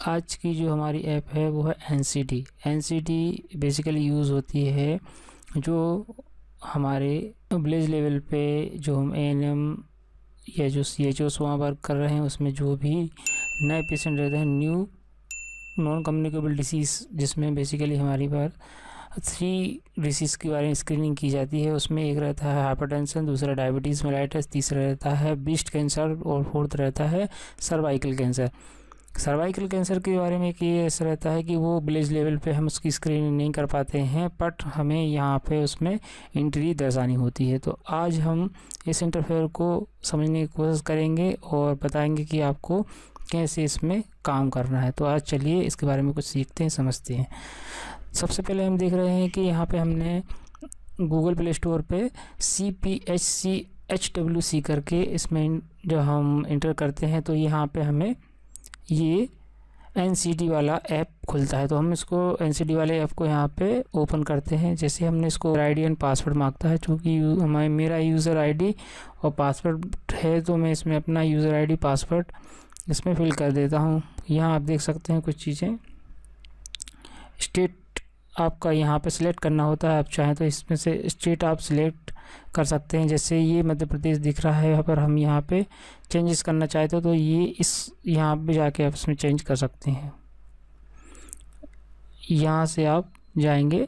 आज की जो हमारी ऐप है वो है एनसीडी। एनसीडी बेसिकली यूज़ होती है जो हमारे विलेज लेवल पे जो हम एएनएम या जो सीएचओस वहाँ वर्क कर रहे हैं उसमें जो भी नए पेशेंट रहते हैं, न्यू नॉन कम्युनिकेबल डिसीज़, जिसमें बेसिकली हमारी बार 3 डिसीज़ के बारे में स्क्रीनिंग की जाती है। उसमें एक रहता है हाइपरटेंशन, दूसरा डायबिटीज़ मेलाइटस, तीसरा रहता है ब्रेस्ट कैंसर और फोर्थ रहता है सर्वाइकल कैंसर। सर्वाइकल कैंसर के बारे में कि ऐसा रहता है कि वो विलेज लेवल पे हम उसकी स्क्रीनिंग नहीं कर पाते हैं, बट हमें यहाँ पे उसमें एंट्री दर्शानी होती है। तो आज हम इस इंटरफेयर को समझने की कोशिश करेंगे और बताएंगे कि आपको कैसे इसमें काम करना है। तो आज चलिए इसके बारे में कुछ सीखते हैं, समझते हैं। सबसे पहले हम देख रहे हैं कि यहाँ पे हमने गूगल प्ले स्टोर पे CPHCHWC करके इसमें जो हम इंटर करते हैं तो यहाँ पे हमें ये एनसीडी वाला ऐप खुलता है। तो हम इसको एनसीडी वाले ऐप को यहाँ पे ओपन करते हैं। जैसे हमने इसको आईडी एंड पासवर्ड मांगता है, चूँकि मेरा यूज़र आईडी और पासवर्ड है तो मैं इसमें अपना यूज़र आईडी पासवर्ड इसमें फिल कर देता हूँ। यहाँ आप देख सकते हैं कुछ चीज़ें। स्टेट आपका यहाँ पे सिलेक्ट करना होता है, आप चाहें तो इसमें से स्टेट आप सिलेक्ट कर सकते हैं। जैसे ये मध्य प्रदेश दिख रहा है, यहाँ पर हम यहाँ पे चेंजेस करना चाहते हो तो ये इस यहाँ पे जाके आप इसमें चेंज कर सकते हैं। यहाँ से आप जाएंगे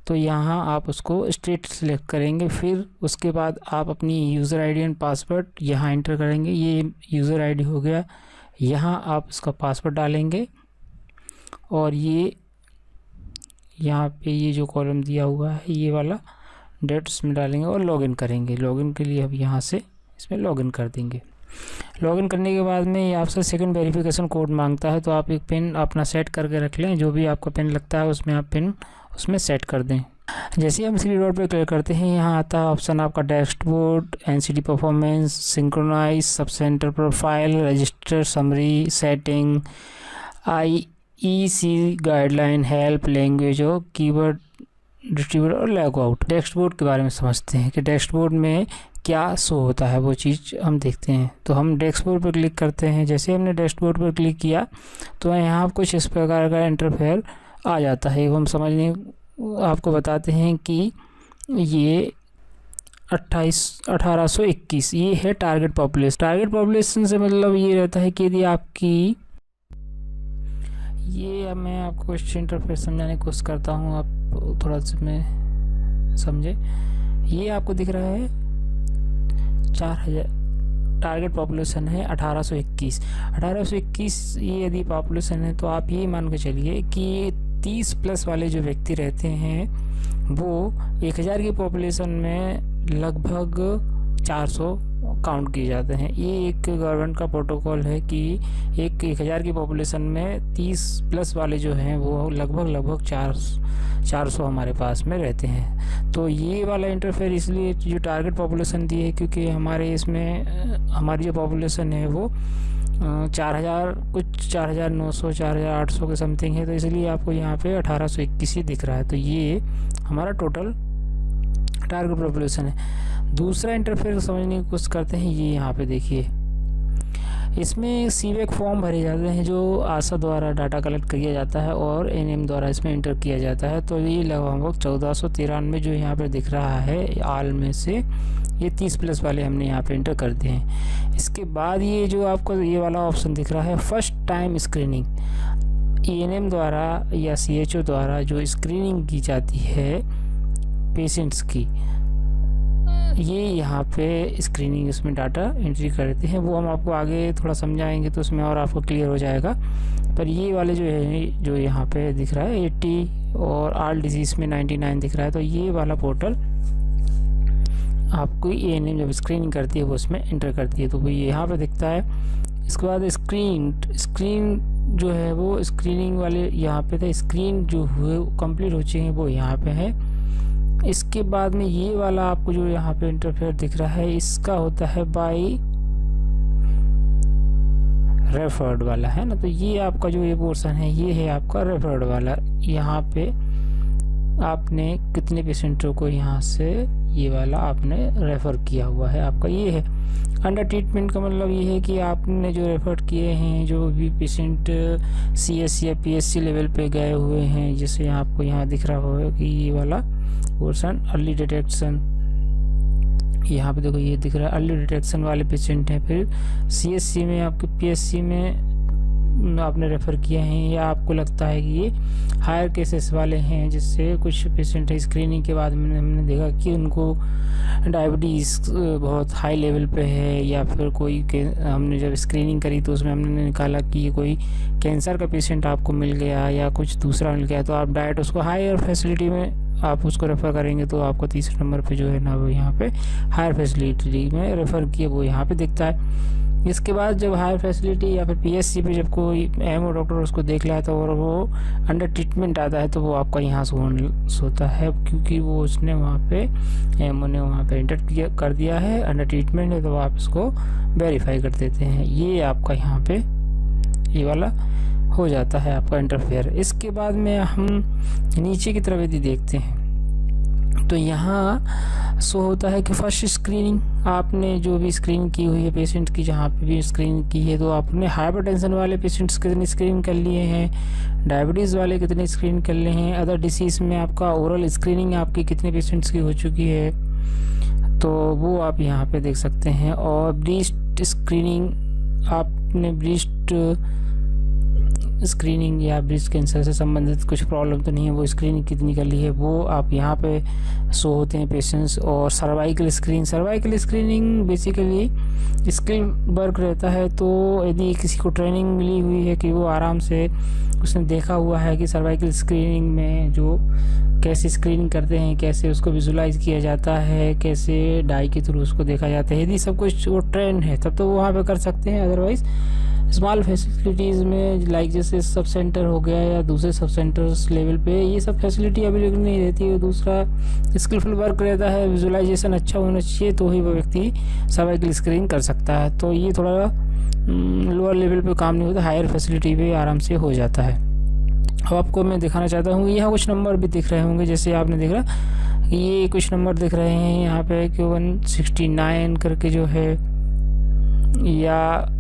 तो यहाँ आप उसको स्टेट सिलेक्ट करेंगे, फिर उसके बाद आप अपनी यूज़र आईडी एंड पासवर्ड यहाँ एंटर करेंगे। ये यूज़र आईडी हो गया, यहाँ आप उसका पासवर्ड डालेंगे और ये यहाँ पे ये जो कॉलम दिया हुआ है ये वाला डेट्स में डालेंगे और लॉगिन करेंगे। लॉगिन के लिए अब यहाँ से इसमें लॉगिन कर देंगे। लॉगिन करने के बाद में ये आपसे सेकंड वेरिफिकेशन कोड मांगता है, तो आप एक पिन अपना सेट करके रख लें। जो भी आपका पिन लगता है उसमें आप पिन उसमें सेट कर दें। जैसे ही हम 3 डॉट पे क्लिक करते हैं, यहाँ आता है ऑप्शन आपका dashboard, NCD performance, synchronise, sub centre profile, register, summary, setting, IEC guideline, help, language और कीवर्ड डिस्ट्रीब्यूटर और लॉग आउट। डैशबोर्ड के बारे में समझते हैं कि डैशबोर्ड में क्या शो होता है, वो चीज़ हम देखते हैं। तो हम डैशबोर्ड पर क्लिक करते हैं। जैसे हमने डैशबोर्ड पर क्लिक किया तो यहाँ कुछ इस प्रकार का इंटरफेयर आ जाता है। हम समझने आपको बताते हैं कि ये 1821 ये है टारगेट पॉपुलेशन। टारगेट पॉपुलेशन से मतलब ये रहता है कि यदि आपकी ये मैं आपको इस इंटरफेस समझाने की कोशिश करता हूँ, आप थोड़ा सा में समझे। ये आपको दिख रहा है 4000 टारगेट पॉपुलेशन है 1821। ये यदि पॉपुलेशन है तो आप ये मान के चलिए कि 30 प्लस वाले जो व्यक्ति रहते हैं वो 1000 की पॉपुलेशन में लगभग 400 काउंट किए जाते हैं। ये एक गवर्नमेंट का प्रोटोकॉल है कि 1000 की पॉपुलेशन में 30 प्लस वाले जो हैं वो लगभग 400 हमारे पास में रहते हैं। तो ये वाला इंटरफेयर इसलिए जो टारगेट पॉपुलेशन दी है क्योंकि हमारे इसमें हमारी जो पॉपुलेशन है वो 4000 कुछ 4900 4800 के समथिंग है, तो इसलिए आपको यहाँ पे 1821 ही दिख रहा है। तो ये हमारा टोटल टारगेट पॉपुलेशन है। दूसरा इंटरफेयर समझने की कोशिश करते हैं। ये यहाँ पे देखिए, इसमें सीवेक फॉर्म भरे जाते हैं जो आशा द्वारा डाटा कलेक्ट किया जाता है और एनएम द्वारा इसमें इंटर किया जाता है। तो ये लगभग 1493 जो यहाँ पे दिख रहा है आल में से ये 30 प्लस वाले हमने यहाँ पे इंटर कर दिए हैं। इसके बाद ये जो आपको ये वाला ऑप्शन दिख रहा है फर्स्ट टाइम स्क्रीनिंग, एएनएम द्वारा या सीएचओ द्वारा जो स्क्रीनिंग की जाती है पेशेंट्स की, ये यहाँ पे स्क्रीनिंग इसमें डाटा एंट्री करते हैं। वो हम आपको आगे थोड़ा समझाएंगे तो उसमें और आपको क्लियर हो जाएगा। पर ये वाले जो है जो यहाँ पे दिख रहा है 80 और आल डिजीज़ में 99 दिख रहा है, तो ये वाला पोर्टल आपको एएनएम जब स्क्रीनिंग करती है वो उसमें एंटर करती है, तो वो यहाँ पे दिखता है। इसके बाद स्क्रीन जो है वो स्क्रीनिंग वाले यहाँ पे था, स्क्रीन जो हुए कंप्लीट हो चुके हैं वो यहाँ पे है। इसके बाद में ये वाला आपको जो यहाँ पे इंटरफेयर दिख रहा है इसका होता है बाय रेफर्ड वाला, है ना। तो ये आपका जो ये पोर्शन है ये है आपका रेफर्ड वाला। यहाँ पे आपने कितने पेशेंटों को यहाँ से ये वाला आपने रेफ़र किया हुआ है, आपका ये है। अंडर ट्रीटमेंट का मतलब ये है कि आपने जो रेफ़र किए हैं, जो भी पेशेंट CS या PSC लेवल पे गए हुए हैं, जैसे आपको यहाँ दिख रहा होगा कि ये वाला पोर्शन अर्ली डिटेक्शन, यहाँ पे देखो ये दिख रहा है अर्ली डिटेक्शन वाले पेशेंट हैं। फिर CSC में आपके PSC में आपने रेफ़र किए हैं, या आपको लगता है कि ये हायर केसेस वाले हैं, जिससे कुछ पेशेंट स्क्रीनिंग के बाद में हमने देखा कि उनको डायबिटीज़ बहुत हाई लेवल पे है, या फिर कोई हमने जब स्क्रीनिंग करी तो उसमें हमने निकाला कि ये कोई कैंसर का पेशेंट आपको मिल गया या कुछ दूसरा मिल गया, तो आप डायरेक्ट उसको हायर फैसिलिटी में आप उसको रेफ़र करेंगे, तो आपको तीसरे नंबर पे जो है ना वो यहाँ पे हायर फैसिलिटी में रेफ़र किए वो यहाँ पे दिखता है। इसके बाद जब हायर फैसिलिटी या फिर PSC पे जब कोई एमओ डॉक्टर उसको देख लेता है और वो अंडर ट्रीटमेंट आता है, तो वो आपका यहाँ से होता है, क्योंकि वो उसने वहाँ पे एमओ ने वहाँ पे एंटर कर दिया है, अंडर ट्रीटमेंट है, तो आप इसको वेरीफाई कर देते हैं। ये आपका यहाँ पे ये वाला हो जाता है आपका इंटरफेयर। इसके बाद में हम नीचे की तरफ यदि देखते हैं तो यहाँ शो होता है कि फर्स्ट स्क्रीनिंग, आपने जो भी स्क्रीनिंग की हुई है पेशेंट की, जहाँ पे भी स्क्रीनिंग की है, तो आपने हाइपरटेंशन वाले पेशेंट्स कितने स्क्रीन कर लिए हैं, डायबिटीज़ वाले कितने स्क्रीन कर लिए हैं, अदर डिसीज़ में आपका ओरल स्क्रीनिंग आपकी कितने पेशेंट्स की हो चुकी है, तो वो आप यहाँ पे देख सकते हैं। और ब्रीस्ट स्क्रीनिंग, आपने ब्रीस्ट स्क्रीनिंग या ब्रेस्ट कैंसर से संबंधित कुछ प्रॉब्लम तो नहीं है, वो स्क्रीनिंग कितनी कर ली है वो आप यहाँ पे शो होते हैं पेशेंट्स। और cervical screening basically skill work रहता है, तो यदि किसी को ट्रेनिंग मिली हुई है कि वो आराम से उसने देखा हुआ है कि सर्वाइकल स्क्रीनिंग में जो कैसे स्क्रीनिंग करते हैं, कैसे उसको विजुलाइज किया जाता है, कैसे डाई के थ्रू उसको देखा जाता है, यदि सब कुछ वो ट्रेंड है तब तो वो वहाँ पे कर सकते हैं। अदरवाइज़ स्मॉल फैसिलिटीज़ में लाइक जैसे सब सेंटर हो गया या दूसरे सब सेंटर्स लेवल पे ये सब फैसिलिटी अवेलेबल नहीं रहती है। दूसरा स्किलफुल वर्क रहता है, विजुलाइजेशन अच्छा होना चाहिए, तो ही वो व्यक्ति सर्वाइकल स्क्रीनिंग कर सकता है। तो ये थोड़ा लोअर लेवल पे काम नहीं होता, हायर फैसिलिटी पे आराम से हो जाता है। अब आपको मैं दिखाना चाहता हूँ, यहाँ कुछ नंबर भी दिख रहे होंगे, जैसे आपने देख रहा ये कुछ नंबर दिख रहे हैं यहाँ पे कि 169 करके जो है, या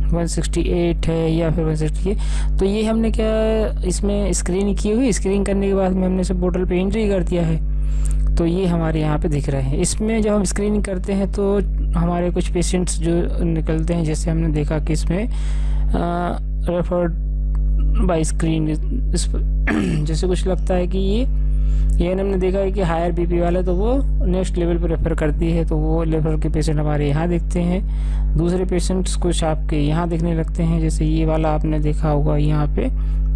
168 है, या फिर 168। तो ये हमने क्या इसमें स्क्रीनिंग की हुई, स्क्रीनिंग करने के बाद में हमने इसे पोर्टल पे एंट्री कर दिया है, तो ये हमारे यहाँ पे दिख रहे हैं। इसमें जब हम स्क्रीनिंग करते हैं तो हमारे कुछ पेशेंट्स जो निकलते हैं, जैसे हमने देखा कि इसमें रेफर्ड बाय स्क्रीन, जैसे कुछ लगता है कि ये हमने देखा है कि हायर बीपी वाला, तो वो नेक्स्ट लेवल पर रेफ़र करती है, तो वो लेवल के पेशेंट हमारे यहाँ दिखते हैं। दूसरे पेशेंट्स कुछ आपके यहाँ दिखने लगते हैं, जैसे ये वाला आपने देखा होगा यहाँ पे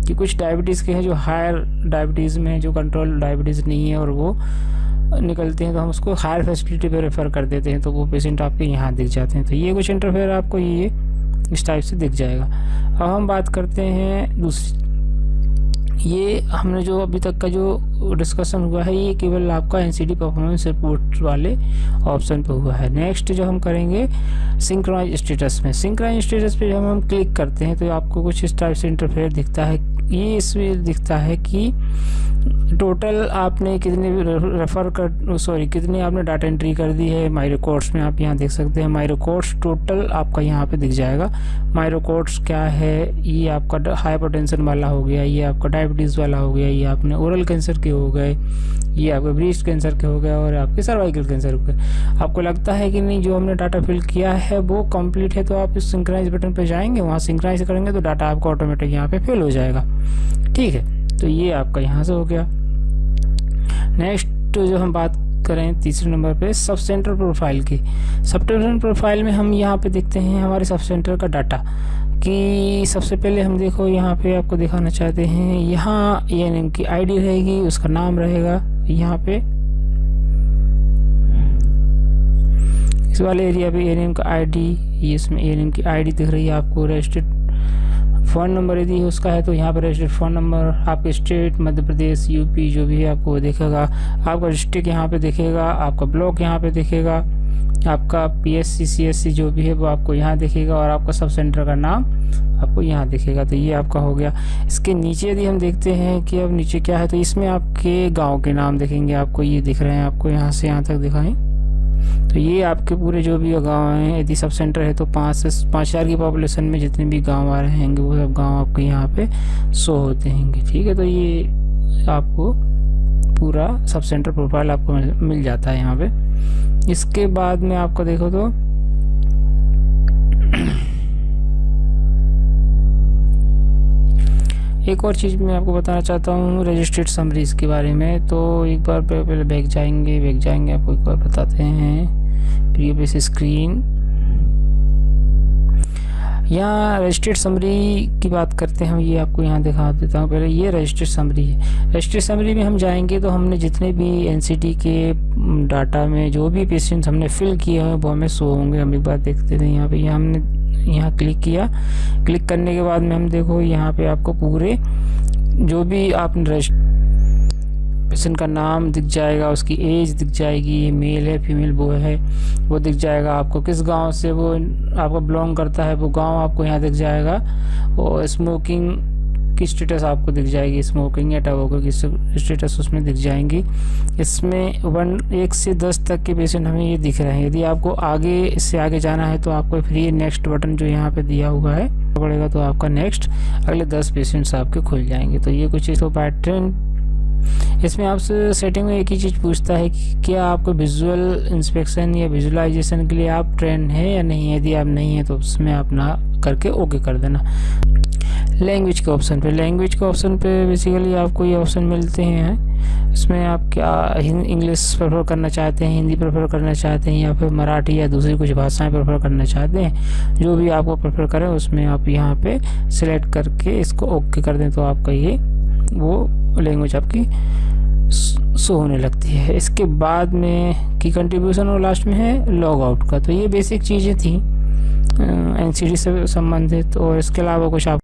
कि कुछ डायबिटीज़ के हैं जो हायर डायबिटीज़ में है, जो कंट्रोल डायबिटीज़ नहीं है, और वो निकलते हैं, तो हम उसको हायर फैसिलिटी पे रेफ़र कर देते हैं, तो वो पेशेंट आपके यहाँ दिख जाते हैं। तो ये कुछ इंटरफेयर आपको ये इस टाइप से दिख जाएगा। अब हम बात करते हैं दूसरी, ये हमने जो अभी तक का जो डिस्कशन हुआ है ये केवल आपका NCD परफॉर्मेंस रिपोर्ट वाले ऑप्शन पे हुआ है। नेक्स्ट जो हम करेंगे सिंक्रोनाइज स्टेटस में, सिंक्रोनाइज स्टेटस पे जब हम क्लिक करते हैं तो आपको कुछ इस टाइप से इंटरफेयर दिखता है। ये इसमें दिखता है कि टोटल आपने कितने आपने डाटा एंट्री कर दी है। माई रिकॉर्ड्स में आप यहाँ देख सकते हैं, माई रिकॉर्ड्स टोटल आपका यहाँ पे दिख जाएगा। माई रिकॉर्ड्स क्या है, ये आपका हाइपरटेंशन वाला हो गया, ये आपका डायबिटीज़ वाला हो गया, ये आपने ओरल कैंसर के हो गए, ये आपके ब्रेस्ट कैंसर के हो गए, और आपके सर्वाइकल कैंसर हो गए। आपको लगता है कि नहीं जो हमने डाटा फिल किया है वो कंप्लीट है, तो आप इस सिंक्रोनाइज बटन पे जाएंगे, वहाँ सिंक्रोनाइज करेंगे तो डाटा आपका ऑटोमेटिक यहाँ पे फिल हो जाएगा। ठीक है, तो ये आपका यहाँ से हो गया। नेक्स्ट जो हम बात करें तीसरे नंबर पे सब सेंटर प्रोफाइल की। सब सेंटर प्रोफाइल में हम यहाँ पे देखते हैं हमारे सब सेंटर का डाटा, कि सबसे पहले हम देखो यहाँ पे आपको दिखाना चाहते हैं, यहाँ ANM की ID रहेगी, उसका नाम रहेगा यहाँ पे इस वाले एरिया पे ANM का ID, ये इसमें ANM की ID दिख रही है आपको। रजिस्टर्ड फ़ोन नंबर यदि उसका है तो यहाँ पर रजिस्टर्ड फ़ोन नंबर, आपके स्टेट मध्य प्रदेश UP जो भी है आपको देखेगा, आपका डिस्ट्रिक्ट यहाँ पे दिखेगा, आपका ब्लॉक यहाँ पे दिखेगा, आपका PSC CSC जो भी है वो आपको यहाँ दिखेगा और आपका सब सेंटर का नाम आपको यहाँ दिखेगा। तो ये आपका हो गया। इसके नीचे यदि हम देखते हैं कि अब नीचे क्या है, तो इसमें आपके गांव के नाम दिखेंगे, आपको ये दिख रहे हैं, आपको यहाँ से यहाँ तक दिखाएं। तो ये आपके पूरे जो भी गांव हैं, यदि सब सेंटर है तो 5,000 की पॉपुलेशन में जितने भी गांव आ रहे होंगे वो सब गांव आपके यहाँ पे शो होते होंगे। ठीक है, तो ये आपको पूरा सब सेंटर प्रोफाइल आपको मिल जाता है यहाँ पे। इसके बाद में आपको देखो तो एक और चीज़ मैं आपको बताना चाहता हूँ रजिस्ट्रेड समरीज के बारे में। तो एक बार पहले बैक जाएंगे आपको एक बार बताते हैं प्रीवियस स्क्रीन। यहाँ रजिस्ट्रेड समरी की बात करते हैं, ये आपको यहाँ दिखा देता हूँ। पहले ये रजिस्ट्रेड समरी है। रजिस्ट्रेड समरी में हम जाएंगे तो हमने जितने भी NCD के डाटा में जो भी पेशेंट्स हमने फिल किए हैं वो हमें शो होंगे। हम एक बार देखते थे यहाँ पे, हमने यहाँ क्लिक किया। क्लिक करने के बाद में हम देखो यहाँ पे आपको पूरे जो भी आपने पेशेंट का नाम दिख जाएगा, उसकी एज दिख जाएगी, मेल है फीमेल बॉय है वो दिख जाएगा, आपको किस गांव से वो आपका बिलोंग करता है वो गांव आपको यहाँ दिख जाएगा, और स्मोकिंग की स्टेटस आपको दिख जाएगी, स्मोकिंग या टबैको की स्टेटस उसमें दिख जाएंगी। इसमें 1 से 10 तक के पेशेंट हमें ये दिख रहे हैं। यदि आपको आगे इससे आगे जाना है तो आपको फ्री नेक्स्ट बटन जो यहाँ पे दिया हुआ है पड़ेगा, तो आपका नेक्स्ट अगले 10 पेशेंट्स आपके खुल जाएंगे। तो ये कुछ तो पैटर्न। इसमें आपसे सेटिंग में एक ही चीज़ पूछता है कि क्या आपको विजुअल इंस्पेक्शन या विजुअलाइजेशन के लिए आप ट्रेन है या नहीं है। यदि आप नहीं है तो उसमें आप ना करके ओके कर देना। लैंग्वेज के ऑप्शन पे बेसिकली आपको ये ऑप्शन मिलते हैं। इसमें आप क्या इंग्लिश प्रेफर करना चाहते हैं, हिंदी प्रेफर करना चाहते हैं, या फिर मराठी या दूसरी कुछ भाषाएं प्रेफर करना चाहते हैं, जो भी आपको प्रेफर करें उसमें आप यहाँ पे सिलेक्ट करके इसको ओके कर दें तो आपका ये वो लैंग्वेज आपकी शो होने लगती है। इसके बाद में की कंट्रीब्यूशन और लास्ट में है लॉग आउट का। तो ये बेसिक चीज़ें थी NCD से संबंधित, और इसके अलावा कुछ आप